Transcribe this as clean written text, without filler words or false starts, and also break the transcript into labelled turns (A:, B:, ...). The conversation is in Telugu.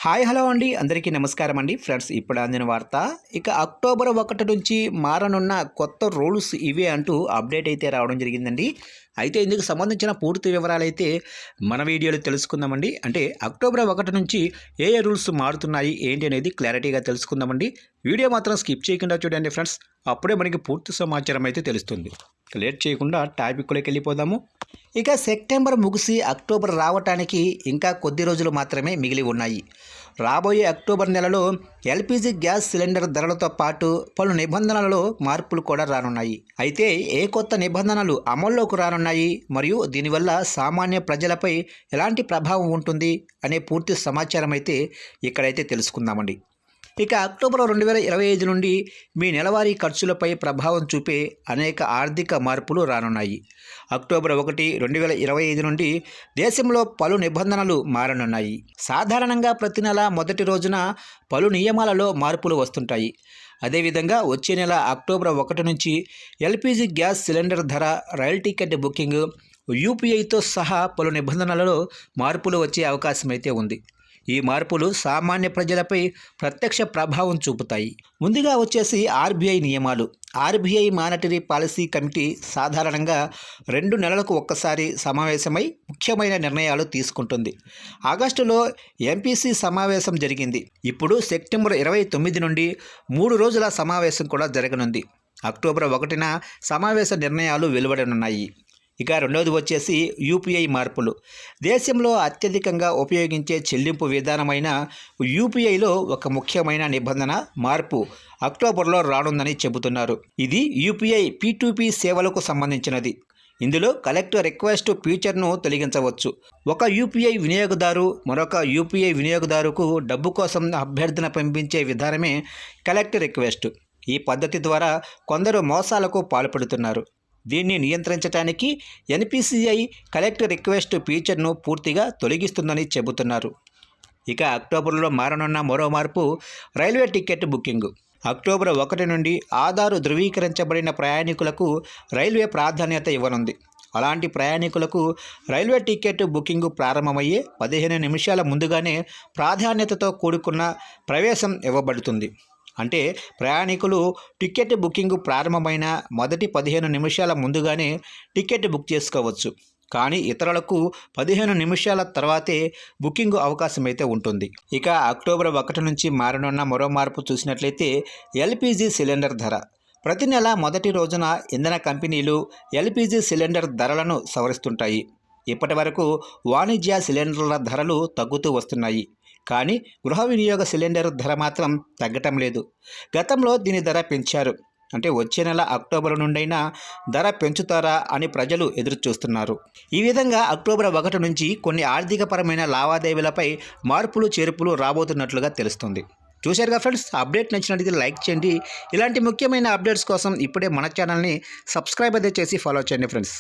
A: హాయ్ హలో అండి, అందరికీ నమస్కారం అండి ఫ్రెండ్స్. ఇప్పుడు అందిన వార్త. ఇక అక్టోబర్ 1 నుంచి మారనున్న కొత్త రూల్స్ ఇవే అంటూ అప్డేట్ అయితే రావడం జరిగిందండి. అయితే ఇందుకు సంబంధించిన పూర్తి వివరాలు అయితే మన వీడియోలో తెలుసుకుందామండి. అంటే అక్టోబర్ 1 నుంచి ఏ ఏ రూల్స్ మారుతున్నాయి ఏంటి అనేది క్లారిటీగా తెలుసుకుందామండి. వీడియో మాత్రం స్కిప్ చేయకుండా చూడండి ఫ్రెండ్స్, అప్పుడే మనకి పూర్తి సమాచారం అయితే తెలుస్తుంది. లేట్ చేయకుండా టాపిక్లోకి వెళ్ళిపోదాము. ఇక సెప్టెంబర్ ముగిసి అక్టోబర్ రావటానికి ఇంకా కొద్ది రోజులు మాత్రమే మిగిలి ఉన్నాయి. రాబోయే అక్టోబర్ నెలలో ఎల్పిజి గ్యాస్ సిలిండర్ ధరలతో పాటు పలు నిబంధనలలో మార్పులు కూడా రానున్నాయి. అయితే ఏ కొత్త నిబంధనలు అమల్లోకి రానున్నాయి మరియు దీనివల్ల సామాన్య ప్రజలపై ఎలాంటి ప్రభావం ఉంటుంది అనే పూర్తి సమాచారం అయితే ఇక్కడైతే తెలుసుకుందామండి. ఇక అక్టోబర్ 2025 నుండి మీ నెలవారీ ఖర్చులపై ప్రభావం చూపే అనేక ఆర్థిక మార్పులు రానున్నాయి. అక్టోబర్ 1, 2025 నుండి దేశంలో పలు నిబంధనలు మారనున్నాయి. సాధారణంగా ప్రతి నెల మొదటి రోజున పలు నియమాలలో మార్పులు వస్తుంటాయి. అదేవిధంగా వచ్చే నెల అక్టోబర్ 1 నుంచి ఎల్పిజి గ్యాస్ సిలిండర్ ధర, రైల్ టికెట్ బుకింగ్, యూపీఐతో సహా పలు నిబంధనలలో మార్పులు వచ్చే అవకాశం అయితే ఉంది. ఈ మార్పులు సామాన్య ప్రజలపై ప్రత్యక్ష ప్రభావం చూపుతాయి. ముందుగా వచ్చేసి ఆర్బీఐ నియమాలు. ఆర్బీఐ మానిటరీ పాలసీ కమిటీ సాధారణంగా 2 నెలలకు ఒక్కసారి సమావేశమై ముఖ్యమైన నిర్ణయాలు తీసుకుంటుంది. ఆగస్టులో ఎంపీసీ సమావేశం జరిగింది. ఇప్పుడు సెప్టెంబర్ 29 నుండి 3 రోజుల సమావేశం కూడా జరగనుంది. అక్టోబర్ 1న సమావేశ నిర్ణయాలు వెలువడనున్నాయి. ఇక రెండవది వచ్చేసి యూపీఐ మార్పులు. దేశంలో అత్యధికంగా ఉపయోగించే చెల్లింపు విధానమైన యూపీఐలో ఒక ముఖ్యమైన నిబంధన మార్పు అక్టోబర్లో రానుందని చెబుతున్నారు. ఇది యూపీఐ P2P సేవలకు సంబంధించినది. ఇందులో కలెక్ట్ రిక్వెస్ట్ ఫీచర్ను తొలగించవచ్చు. ఒక యూపీఐ వినియోగదారు మరొక యూపీఐ వినియోగదారుకు డబ్బు కోసం అభ్యర్థన పంపించే విధానమే కలెక్ట్ రిక్వెస్ట్. ఈ పద్ధతి ద్వారా కొందరు మోసాలకు పాల్పడుతున్నారు. దీన్ని నియంత్రించడానికి ఎన్పిసిఐ కలెక్ట్ రిక్వెస్ట్ ఫీచర్ను పూర్తిగా తొలగిస్తుందని చెబుతున్నారు. ఇక అక్టోబర్లో మారనున్న మరో మార్పు రైల్వే టికెట్ బుకింగ్. అక్టోబర్ 1 నుండి ఆధార్ ధృవీకరించబడిన ప్రయాణికులకు రైల్వే ప్రాధాన్యత ఇవ్వనుంది. అలాంటి ప్రయాణికులకు రైల్వే టికెట్ బుకింగ్ ప్రారంభమయ్యే 15 నిమిషాల ముందుగానే ప్రాధాన్యతతో కూడుకున్న ప్రవేశం ఇవ్వబడుతుంది. అంటే ప్రయాణికులు టికెట్ బుకింగ్ ప్రారంభమైన మొదటి 15 నిమిషాల ముందుగానే టికెట్ బుక్ చేసుకోవచ్చు. కానీ ఇతరులకు 15 నిమిషాల తర్వాతే బుకింగ్ అవకాశం అయితే ఉంటుంది. ఇక అక్టోబర్ 1 నుంచి మారనున్న మరో మార్పు చూసినట్లయితే ఎల్పిజి సిలిండర్ ధర. ప్రతి నెల మొదటి రోజున ఇంధన కంపెనీలు ఎల్పిజి సిలిండర్ ధరలను సవరిస్తుంటాయి. ఇప్పటి వరకు వాణిజ్య సిలిండర్ల ధరలు తగ్గుతూ వస్తున్నాయి. కానీ గృహ వినియోగ సిలిండర్ ధర మాత్రం తగ్గటం లేదు. గతంలో దీని ధర పెంచారు. అంటే వచ్చే నెల అక్టోబర్ నుండైనా ధర పెంచుతారా అని ప్రజలు ఎదురు చూస్తున్నారు. ఈ విధంగా అక్టోబర్ 1 నుంచి కొన్ని ఆర్థికపరమైన లావాదేవీలపై మార్పులు చేర్పులు రాబోతున్నట్లుగా తెలుస్తుంది. చూశారుగా ఫ్రెండ్స్, అప్డేట్ నచ్చినట్లయితే లైక్ చేయండి. ఇలాంటి ముఖ్యమైన అప్డేట్స్ కోసం ఇప్పుడే మన ఛానల్ని సబ్స్క్రైబ్ అయితే చేసి ఫాలో చేయండి ఫ్రెండ్స్.